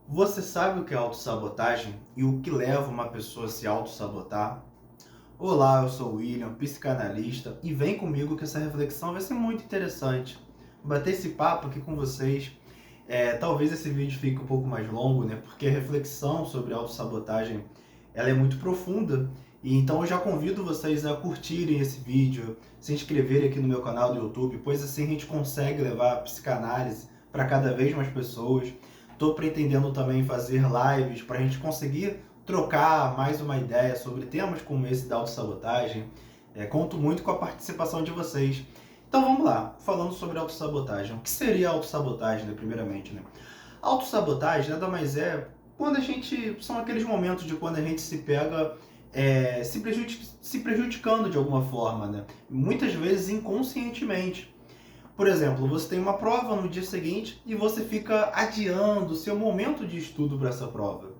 Você sabe o que é autossabotagem e o que leva uma pessoa a se autossabotar? Olá, eu sou o William, psicanalista, e vem comigo que essa reflexão vai ser muito interessante. Bater esse papo aqui com vocês. Talvez esse vídeo fique um pouco mais longo, né? Porque a reflexão sobre autossabotagem, ela é muito profunda. E então eu já convido vocês a curtirem esse vídeo, se inscreverem aqui no meu canal do YouTube, pois assim a gente consegue levar a psicanálise para cada vez mais pessoas. Estou pretendendo também fazer lives para a gente conseguir trocar mais uma ideia sobre temas como esse da autossabotagem. Conto muito com a participação de vocês. Então vamos lá, falando sobre autossabotagem. O que seria autossabotagem, né, primeiramente, né? Autossabotagem nada mais é quando a gente. São aqueles momentos de quando a gente se pega se prejudicando de alguma forma, né? Muitas vezes inconscientemente. Por exemplo, você tem uma prova no dia seguinte e você fica adiando o seu momento de estudo para essa prova.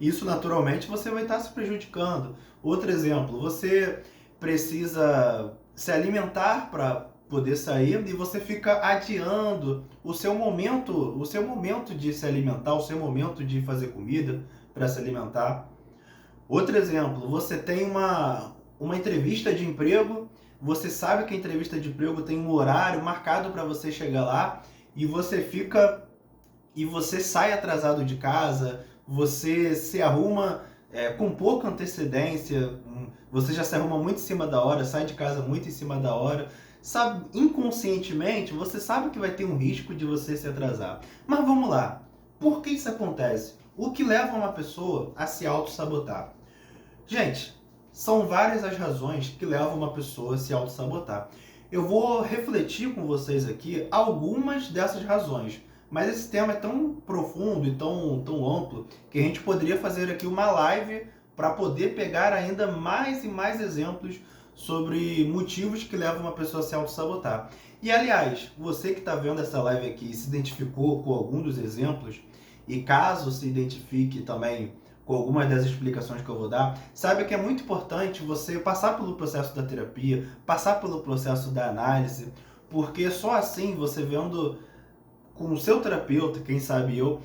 Isso, naturalmente, você vai estar se prejudicando. Outro exemplo, você precisa se alimentar para poder sair e você fica adiando o seu momento de se alimentar, o seu momento de fazer comida para se alimentar. Outro exemplo, você tem uma entrevista de emprego, você sabe que a entrevista de emprego tem um horário marcado para você chegar lá e você sai atrasado de casa, você se arruma com pouca antecedência, você já se arruma muito em cima da hora, sai de casa muito em cima da hora, sabe, inconscientemente você sabe que vai ter um risco de você se atrasar. Mas vamos lá, por que isso acontece? O que leva uma pessoa a se auto-sabotar? Gente, são várias as razões que levam uma pessoa a se auto-sabotar. Eu vou refletir com vocês aqui algumas dessas razões, mas esse tema é tão profundo e tão amplo que a gente poderia fazer aqui uma live para poder pegar ainda mais e mais exemplos sobre motivos que levam uma pessoa a se auto-sabotar. E aliás, você que está vendo essa live aqui e se identificou com algum dos exemplos, e caso se identifique também com algumas das explicações que eu vou dar, saiba que é muito importante você passar pelo processo da terapia, passar pelo processo da análise, porque só assim, você vendo com o seu terapeuta, quem sabe eu,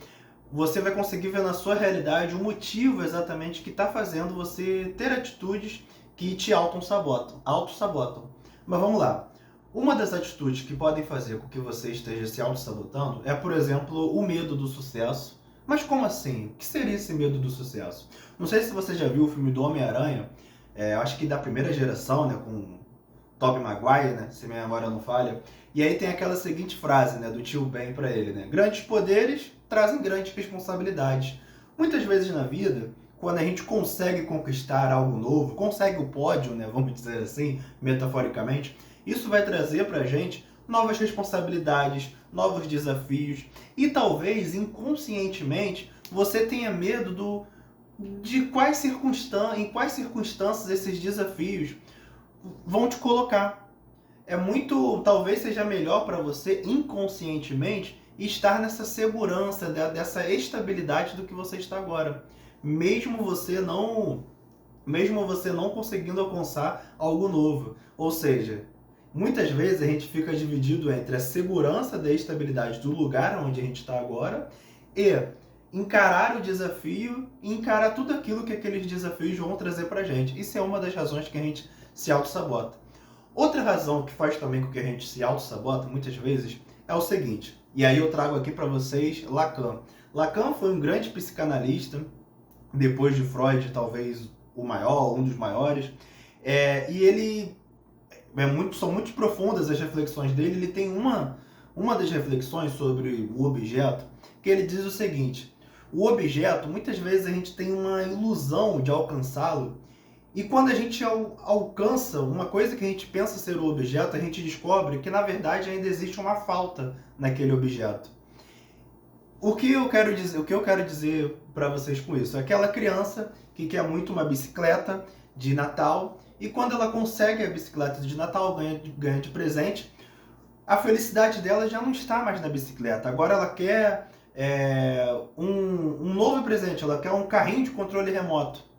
você vai conseguir ver na sua realidade o motivo exatamente que está fazendo você ter atitudes que te auto-sabotam. Mas vamos lá. Uma das atitudes que podem fazer com que você esteja se auto-sabotando é, por exemplo, o medo do sucesso. Mas como assim? O que seria esse medo do sucesso? Não sei se você já viu o filme do Homem-Aranha, acho que da primeira geração, né, com Tobey Maguire, né, se minha memória não falha. E aí tem aquela seguinte frase, né, do tio Ben para ele, né? Grandes poderes trazem grandes responsabilidades. Muitas vezes na vida, quando a gente consegue conquistar algo novo, consegue o pódio, né, vamos dizer assim, metaforicamente, isso vai trazer pra gente novas responsabilidades, novos desafios e talvez inconscientemente você tenha medo de em quais circunstâncias esses desafios vão te colocar. Talvez seja melhor para você inconscientemente estar nessa segurança, dessa estabilidade do que você está agora, mesmo você não, mesmo você não conseguindo alcançar algo novo. Ou seja, muitas vezes a gente fica dividido entre a segurança da estabilidade do lugar onde a gente está agora e encarar o desafio e encarar tudo aquilo que aqueles desafios vão trazer pra gente. Isso é uma das razões que a gente se auto-sabota. Outra razão que faz também com que a gente se auto-sabota, muitas vezes, é o seguinte, e aí eu trago aqui para vocês Lacan. Lacan foi um grande psicanalista, depois de Freud, talvez o maior, um dos maiores, e ele são muito profundas as reflexões dele. Ele tem uma das reflexões sobre o objeto, que ele diz o seguinte: o objeto, muitas vezes a gente tem uma ilusão de alcançá-lo, e quando a gente alcança uma coisa que a gente pensa ser o objeto, a gente descobre que na verdade ainda existe uma falta naquele objeto. O que eu quero dizer para vocês com isso? Aquela criança que quer muito uma bicicleta de Natal e quando ela consegue a bicicleta de Natal, ganha de presente, a felicidade dela já não está mais na bicicleta. Agora ela quer um novo presente, ela quer um carrinho de controle remoto.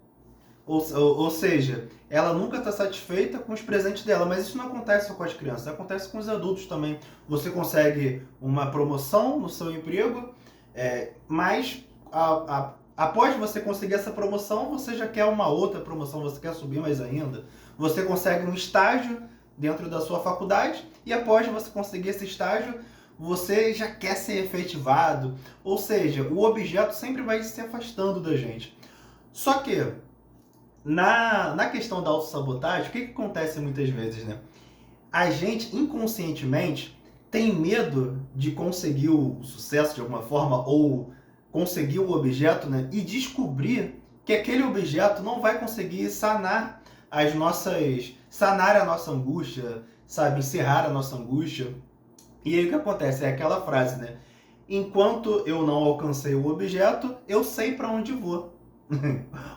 Ou seja, ela nunca está satisfeita com os presentes dela, mas isso não acontece só com as crianças, acontece com os adultos também. Você consegue uma promoção no seu emprego, mas após você conseguir essa promoção, você já quer uma outra promoção, você quer subir mais ainda. Você consegue um estágio dentro da sua faculdade e após você conseguir esse estágio, você já quer ser efetivado. Ou seja, o objeto sempre vai se afastando da gente. Só que, na questão da autossabotagem, o que acontece muitas vezes, né? A gente, inconscientemente, tem medo de conseguir o sucesso de alguma forma ou conseguir o objeto, né? E descobrir que aquele objeto não vai conseguir sanar sanar a nossa angústia, sabe? Encerrar a nossa angústia. E aí o que acontece? É aquela frase, né? Enquanto eu não alcancei o objeto, eu sei para onde vou.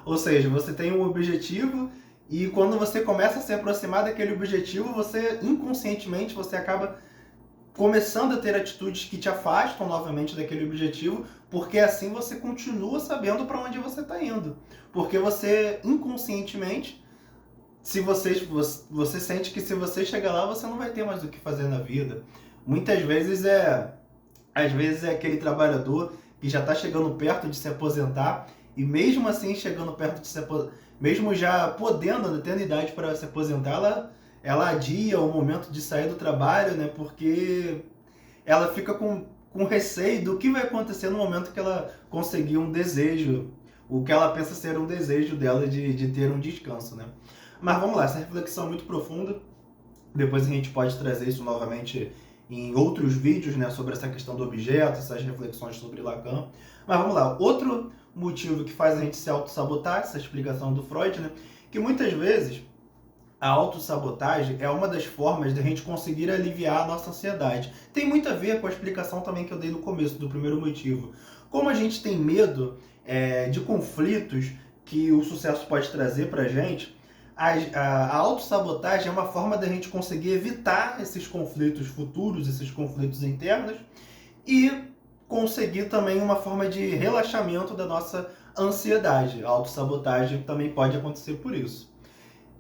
Ou seja, você tem um objetivo e quando você começa a se aproximar daquele objetivo, você inconscientemente você acaba começando a ter atitudes que te afastam novamente daquele objetivo, porque assim você continua sabendo para onde você está indo. Porque você inconscientemente, se você sente que se você chegar lá, você não vai ter mais o que fazer na vida. Muitas vezes às vezes é aquele trabalhador que já está chegando perto de se aposentar e mesmo assim chegando perto de se aposentar, mesmo já podendo, né, tendo idade para se aposentar, ela adia o momento de sair do trabalho, né? Porque ela fica com receio do que vai acontecer no momento que ela conseguir um desejo, o que ela pensa ser um desejo dela de ter um descanso, né? Mas vamos lá, essa reflexão é muito profunda. Depois a gente pode trazer isso novamente em outros vídeos, né, sobre essa questão do objeto, essas reflexões sobre Lacan. Mas vamos lá, outro motivo que faz a gente se auto-sabotar, essa explicação do Freud, né, que muitas vezes a autossabotagem é uma das formas de a gente conseguir aliviar a nossa ansiedade. Tem muito a ver com a explicação também que eu dei no começo, do primeiro motivo. Como a gente tem medo de conflitos que o sucesso pode trazer pra gente, a autossabotagem é uma forma da gente conseguir evitar esses conflitos futuros, esses conflitos internos, e conseguir também uma forma de relaxamento da nossa ansiedade. A autossabotagem também pode acontecer por isso.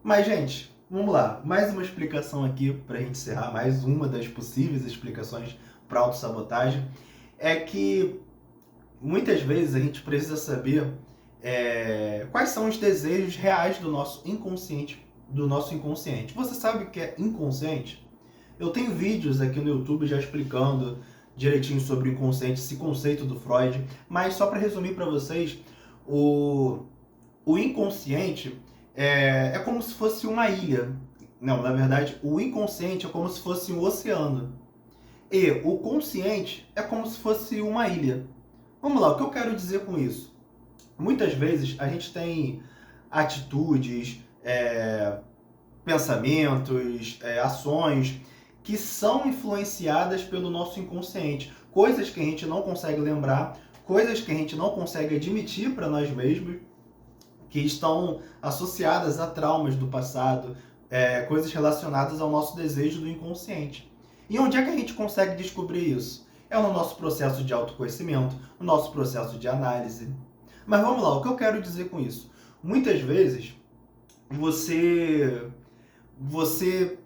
Mas, gente, vamos lá. Mais uma explicação aqui para a gente encerrar, mais uma das possíveis explicações para a autossabotagem, é que muitas vezes a gente precisa saber quais são os desejos reais do nosso inconsciente. Você sabe o que é inconsciente? Eu tenho vídeos aqui no YouTube já explicando direitinho sobre o inconsciente, esse conceito do Freud, mas só para resumir para vocês, o inconsciente é como se fosse uma ilha. Não, na verdade, o inconsciente é como se fosse um oceano. E o consciente é como se fosse uma ilha. Vamos lá, o que eu quero dizer com isso? Muitas vezes a gente tem atitudes, pensamentos, ações que são influenciadas pelo nosso inconsciente. Coisas que a gente não consegue lembrar, coisas que a gente não consegue admitir para nós mesmos, que estão associadas a traumas do passado, coisas relacionadas ao nosso desejo do inconsciente. E onde é que a gente consegue descobrir isso? É no nosso processo de autoconhecimento, no nosso processo de análise. Mas vamos lá, o que eu quero dizer com isso? Muitas vezes você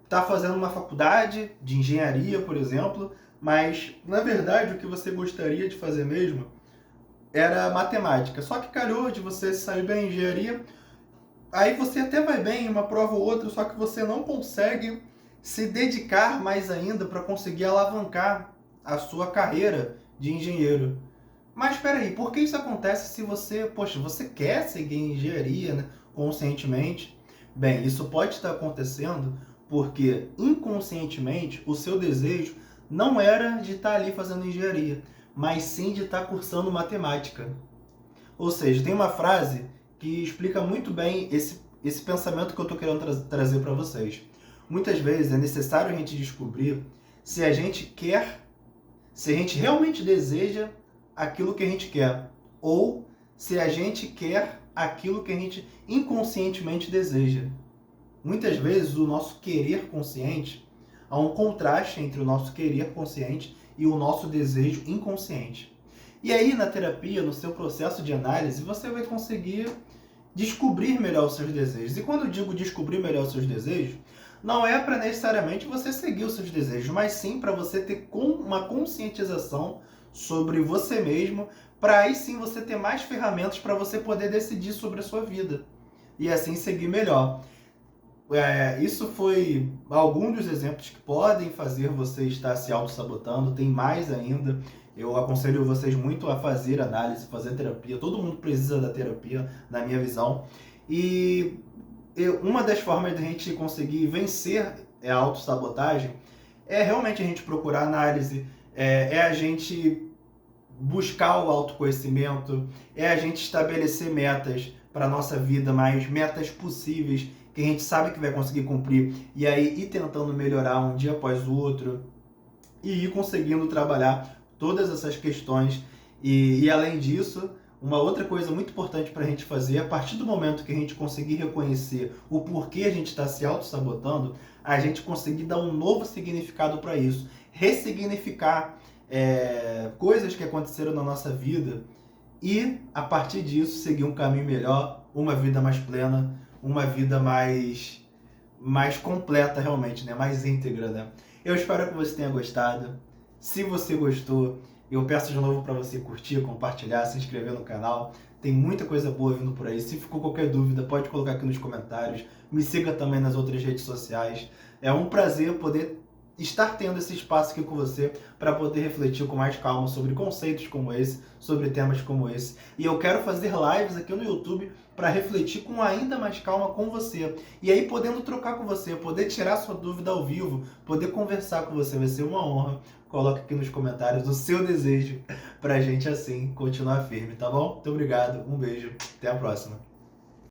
está fazendo uma faculdade de engenharia, por exemplo, mas na verdade o que você gostaria de fazer mesmo era matemática. Só que calhou de você sair bem em engenharia, aí você até vai bem em uma prova ou outra, só que você não consegue se dedicar mais ainda para conseguir alavancar a sua carreira de engenheiro. Mas espera aí, por que isso acontece se você quer seguir engenharia, né, conscientemente? Bem, isso pode estar acontecendo porque inconscientemente o seu desejo não era de estar ali fazendo engenharia, mas sim de estar cursando matemática. Ou seja, tem uma frase que explica muito bem esse pensamento que eu estou querendo trazer para vocês. Muitas vezes é necessário a gente descobrir se a gente realmente deseja aquilo que a gente quer, ou se a gente quer aquilo que a gente inconscientemente deseja. Muitas vezes o nosso querer consciente, há um contraste entre o nosso querer consciente e o nosso desejo inconsciente. E aí na terapia, no seu processo de análise, você vai conseguir descobrir melhor os seus desejos. E quando eu digo descobrir melhor os seus desejos, não é para necessariamente você seguir os seus desejos, mas sim para você ter uma conscientização sobre você mesmo, para aí sim você ter mais ferramentas para você poder decidir sobre a sua vida e assim seguir melhor. Isso foi algum dos exemplos que podem fazer você estar se auto-sabotando. Tem mais ainda. Eu aconselho vocês muito a fazer análise, fazer terapia. Todo mundo precisa da terapia, na minha visão. E uma das formas de a gente conseguir vencer a autossabotagem é realmente a gente procurar análise, é a gente buscar o autoconhecimento, é a gente estabelecer metas para a nossa vida, mas metas possíveis, que a gente sabe que vai conseguir cumprir, e aí ir tentando melhorar um dia após o outro, e ir conseguindo trabalhar todas essas questões. E além disso, uma outra coisa muito importante para a gente fazer, a partir do momento que a gente conseguir reconhecer o porquê a gente está se auto-sabotando, a gente conseguir dar um novo significado para isso, ressignificar coisas que aconteceram na nossa vida e, a partir disso, seguir um caminho melhor, uma vida mais plena, uma vida mais completa realmente, né? Mais íntegra, né? Eu espero que você tenha gostado. Se você gostou, eu peço de novo para você curtir, compartilhar, se inscrever no canal. Tem muita coisa boa vindo por aí. Se ficou qualquer dúvida, pode colocar aqui nos comentários. Me siga também nas outras redes sociais. É um prazer poder estar tendo esse espaço aqui com você para poder refletir com mais calma sobre conceitos como esse, sobre temas como esse. E eu quero fazer lives aqui no YouTube para refletir com ainda mais calma com você. E aí podendo trocar com você, poder tirar sua dúvida ao vivo, poder conversar com você, vai ser uma honra. Coloque aqui nos comentários o seu desejo para a gente assim continuar firme, tá bom? Muito obrigado, um beijo, até a próxima.